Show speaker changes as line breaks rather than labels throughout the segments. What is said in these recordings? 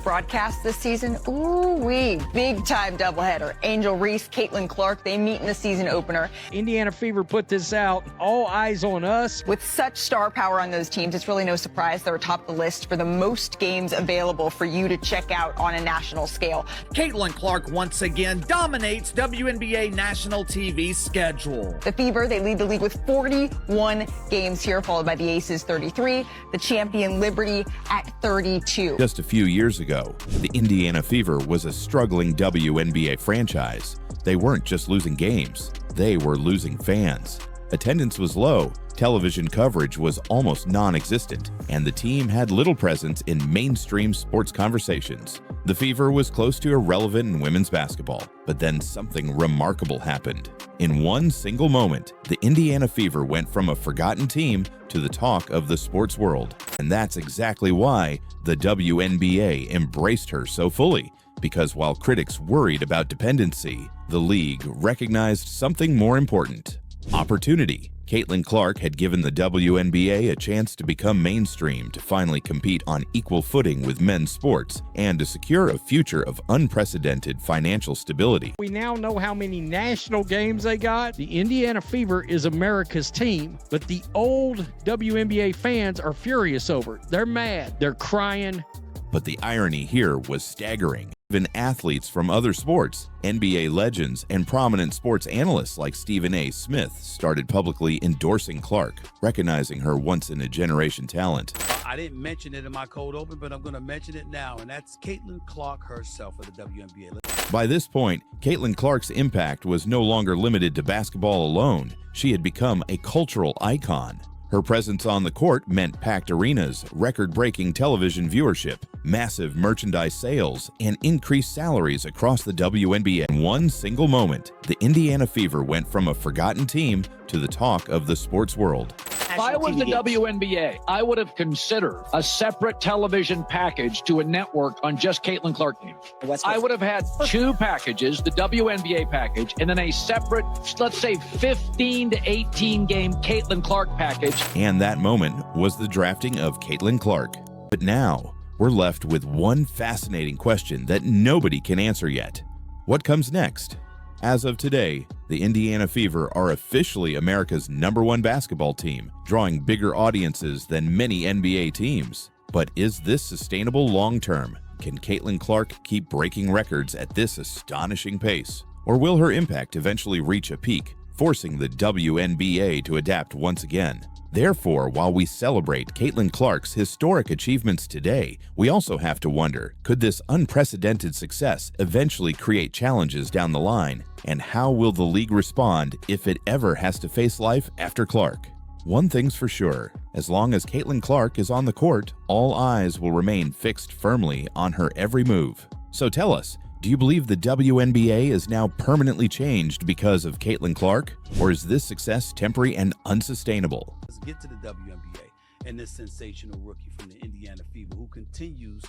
broadcast this season. Ooh-wee, big-time doubleheader. Angel Reese, Caitlin Clark, they meet in the season opener.
Indiana Fever put this out. All eyes on us.
With such star power on those teams, it's really no surprise they're atop the list for the most games available for you to check out on a national scale.
Caitlin Clark once again dominates WNBA national TV schedule.
The Fever, they lead the league with 41 games here, followed by the Aces 33, the champion Liberty at 32.
Just a few years ago, the Indiana Fever was a struggling WNBA franchise. They weren't just losing games, they were losing fans. Attendance was low, television coverage was almost non-existent, and the team had little presence in mainstream sports conversations. The Fever was close to irrelevant in women's basketball, but then something remarkable happened. In one single moment, the Indiana Fever went from a forgotten team to the talk of the sports world. And that's exactly why the WNBA embraced her so fully, because while critics worried about dependency, the league recognized something more important: opportunity. Caitlin Clark had given the WNBA a chance to become mainstream, to finally compete on equal footing with men's sports, and to secure a future of unprecedented financial stability.
We now know how many national games they got. The Indiana Fever is America's team, but the old WNBA fans are furious over it. They're mad. They're crying.
But the irony here was staggering. Even athletes from other sports, NBA legends, and prominent sports analysts like Stephen A. Smith started publicly endorsing Clark, recognizing her once-in-a-generation talent.
I didn't mention it in my cold open, but I'm going to mention it now, and that's Caitlin Clark herself of the WNBA.
By this point, Caitlin Clark's impact was no longer limited to basketball alone. She had become a cultural icon. Her presence on the court meant packed arenas, record-breaking television viewership, massive merchandise sales, and increased salaries across the WNBA. In one single moment, the Indiana Fever went from a forgotten team to the talk of the sports world.
If I was the WNBA, I would have considered a separate television package to a network on just Caitlin Clark games. I would have had two packages, the WNBA package, and then a separate, let's say, 15 to 18 game Caitlin Clark package.
And that moment was the drafting of Caitlin Clark. But now, we're left with one fascinating question that nobody can answer yet. What comes next? As of today, the Indiana Fever are officially America's #1 basketball team, drawing bigger audiences than many NBA teams. But is this sustainable long-term? Can Caitlin Clark keep breaking records at this astonishing pace? Or will her impact eventually reach a peak, forcing the WNBA to adapt once again? Therefore, while we celebrate Caitlin Clark's historic achievements today, we also have to wonder, could this unprecedented success eventually create challenges down the line? And how will the league respond if it ever has to face life after Clark? One thing's for sure, as long as Caitlin Clark is on the court, all eyes will remain fixed firmly on her every move. So tell us, do you believe the WNBA is now permanently changed because of Caitlin Clark? Or is this success temporary and unsustainable?
Let's get to the WNBA and this sensational rookie from the Indiana Fever who continues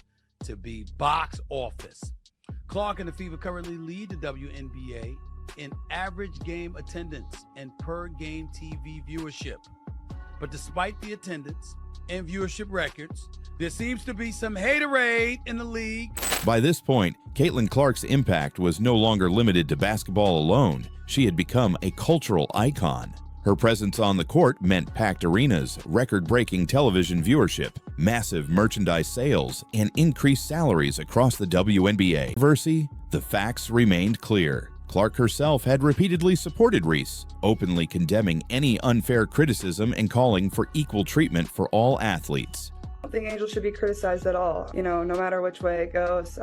to be box office. Clark and the Fever currently lead the WNBA in average game attendance and per game TV viewership. But despite the attendance and viewership records, there seems to be some haterade in the league.
By this point, Caitlin Clark's impact was no longer limited to basketball alone. She had become a cultural icon. Her presence on the court meant packed arenas, record-breaking television viewership, massive merchandise sales, and increased salaries across the WNBA. The facts remained clear. Clark herself had repeatedly supported Reese, openly condemning any unfair criticism and calling for equal treatment for all athletes.
I don't think Angel should be criticized at all. No matter which way it goes,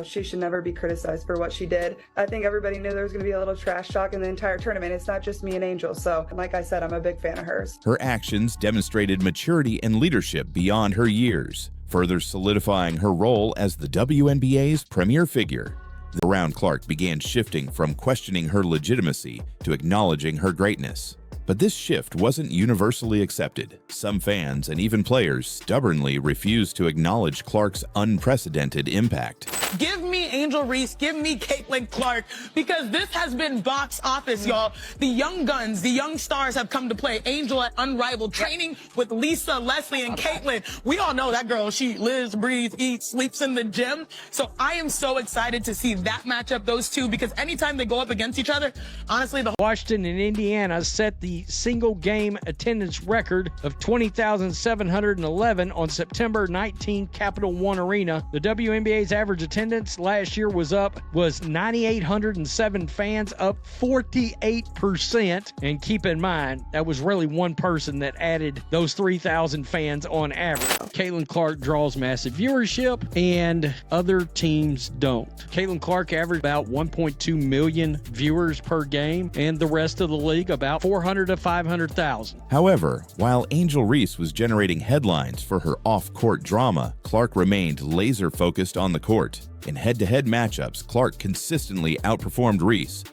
she should never be criticized for what she did. I think everybody knew there was going to be a little trash talk in the entire tournament. It's not just me and Angel. So, like I said, I'm a big fan of hers.
Her actions demonstrated maturity and leadership beyond her years, further solidifying her role as the WNBA's premier figure. Around Clark began shifting from questioning her legitimacy to acknowledging her greatness. But this shift wasn't universally accepted. Some fans and even players stubbornly refused to acknowledge Clark's unprecedented impact.
Give me Angel Reese, give me Caitlin Clark, because this has been box office, y'all. The young guns, the young stars have come to play. Angel at Unrivaled, training with Lisa, Leslie, and Caitlin. We all know that girl. She lives, breathes, eats, sleeps in the gym. So I am so excited to see that matchup, those two, because anytime they go up against each other, honestly, the
Washington and Indiana set the single game attendance record of 20,711 on September 19 Capital One Arena. The WNBA's average attendance last year was 9,807 fans, up 48%. And keep in mind, that was really one person that added those 3,000 fans on average. Caitlin Clark draws massive viewership and other teams don't. Caitlin Clark averaged about 1.2 million viewers per game, and the rest of the league about 400 to 500,000.
However, while Angel Reese was generating headlines for her off-court drama, Clark remained laser-focused on the court. In head-to-head matchups, Clark consistently outperformed Reese.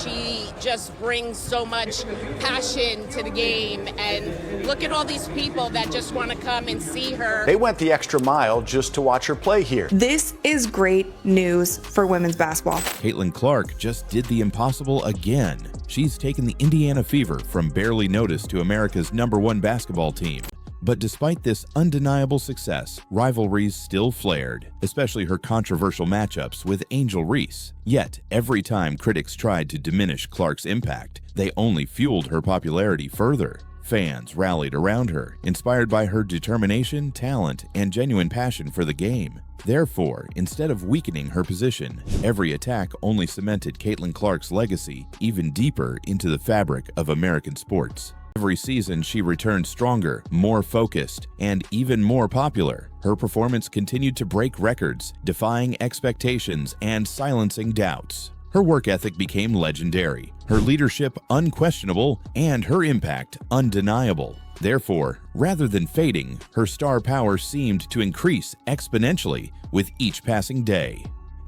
She just brings so much passion to the game, and look at all these people that just want to come and see her.
They went the extra mile just to watch her play here.
This is great news for women's basketball.
Caitlin Clark just did the impossible again. She's taken the Indiana Fever from barely noticed to America's #1 basketball team. But despite this undeniable success, rivalries still flared, especially her controversial matchups with Angel Reese. Yet, every time critics tried to diminish Clark's impact, they only fueled her popularity further. Fans rallied around her, inspired by her determination, talent, and genuine passion for the game. Therefore, instead of weakening her position, every attack only cemented Caitlin Clark's legacy even deeper into the fabric of American sports. Every season, she returned stronger, more focused, and even more popular. Her performance continued to break records, defying expectations and silencing doubts. Her work ethic became legendary, her leadership unquestionable, and her impact undeniable. Therefore, rather than fading, her star power seemed to increase exponentially with each passing day.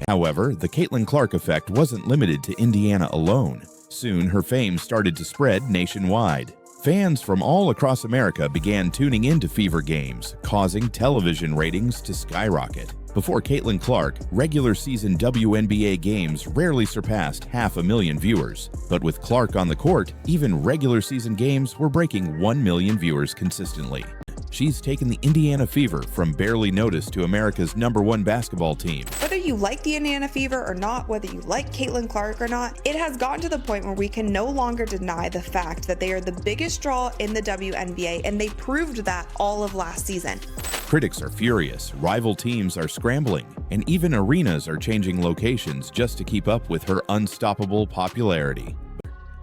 However, the Caitlin Clark effect wasn't limited to Indiana alone. Soon, her fame started to spread nationwide. Fans from all across America began tuning into Fever games, causing television ratings to skyrocket. Before Caitlin Clark, regular season WNBA games rarely surpassed 500,000 viewers. But with Clark on the court, even regular season games were breaking 1 million viewers consistently. She's taken the Indiana Fever from barely noticed to America's #1 basketball team.
Whether you like the Indiana Fever or not, whether you like Caitlin Clark or not, it has gotten to the point where we can no longer deny the fact that they are the biggest draw in the WNBA, and they proved that all of last season.
Critics are furious, rival teams are scrambling, and even arenas are changing locations just to keep up with her unstoppable popularity.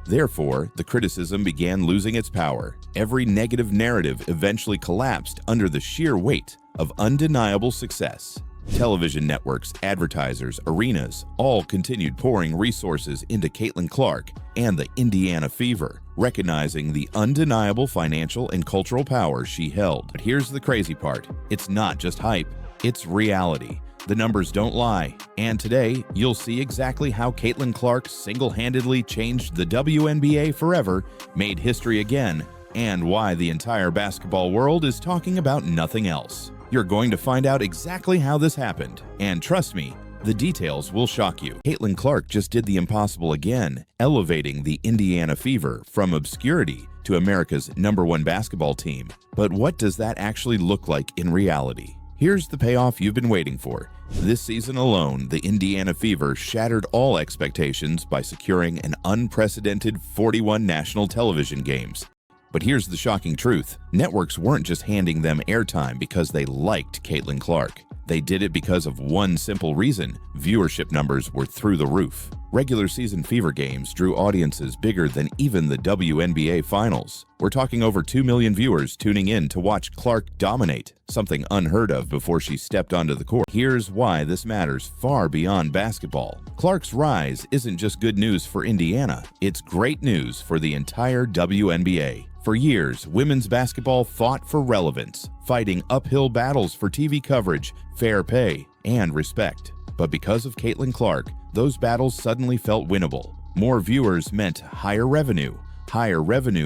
Therefore, the criticism began losing its power. Every negative narrative eventually collapsed under the sheer weight of undeniable success. Television networks, advertisers, arenas, all continued pouring resources into Caitlin Clark and the Indiana Fever, recognizing the undeniable financial and cultural power she held. But here's the crazy part. It's not just hype, it's reality. The numbers don't lie, and today you'll see exactly how Caitlin Clark single-handedly changed the WNBA forever, made history again, and why the entire basketball world is talking about nothing else. You're going to find out exactly how this happened, and trust me, the details will shock you. Caitlin Clark just did the impossible again, elevating the Indiana Fever from obscurity to America's #1 basketball team. But what does that actually look like in reality? Here's the payoff you've been waiting for. This season alone, the Indiana Fever shattered all expectations by securing an unprecedented 41 national television games. But here's the shocking truth. Networks weren't just handing them airtime because they liked Caitlin Clark. They did it because of one simple reason: viewership numbers were through the roof. Regular season Fever games drew audiences bigger than even the WNBA Finals. We're talking over 2 million viewers tuning in to watch Clark dominate, something unheard of before she stepped onto the court. Here's why this matters far beyond basketball. Clark's rise isn't just good news for Indiana, it's great news for the entire WNBA. For years, women's basketball fought for relevance, fighting uphill battles for TV coverage, fair pay, and respect. But because of Caitlin Clark, those battles suddenly felt winnable. More viewers meant higher revenue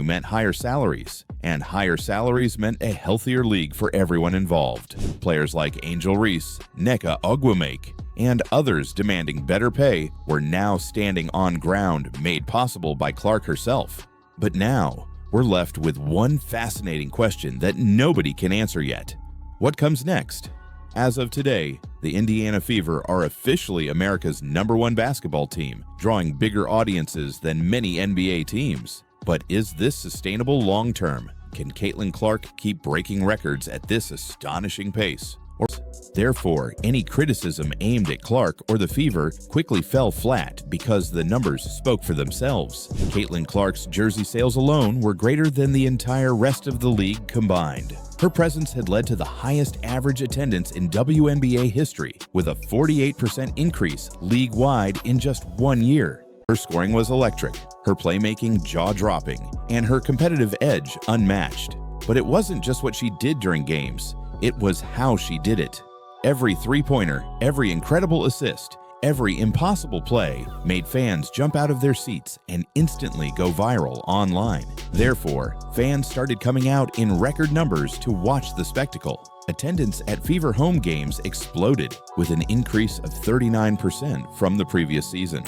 meant higher salaries, and higher salaries meant a healthier league for everyone involved. Players like Angel Reese, Nneka Ogwumike, and others demanding better pay were now standing on ground made possible by Clark herself. But now, we're left with one fascinating question that nobody can answer yet. What comes next? As of today, the Indiana Fever are officially America's #1 basketball team, drawing bigger audiences than many NBA teams. But is this sustainable long-term? Can Caitlin Clark keep breaking records at this astonishing pace? Therefore, any criticism aimed at Clark or the Fever quickly fell flat because the numbers spoke for themselves. Caitlin Clark's jersey sales alone were greater than the entire rest of the league combined. Her presence had led to the highest average attendance in WNBA history, with a 48% increase league-wide in just 1 year. Her scoring was electric, her playmaking jaw-dropping, and her competitive edge unmatched. But it wasn't just what she did during games, it was how she did it. Every three-pointer, every incredible assist, every impossible play made fans jump out of their seats and instantly go viral online. Therefore, fans started coming out in record numbers to watch the spectacle. Attendance at Fever home games exploded, with an increase of 39% from the previous season.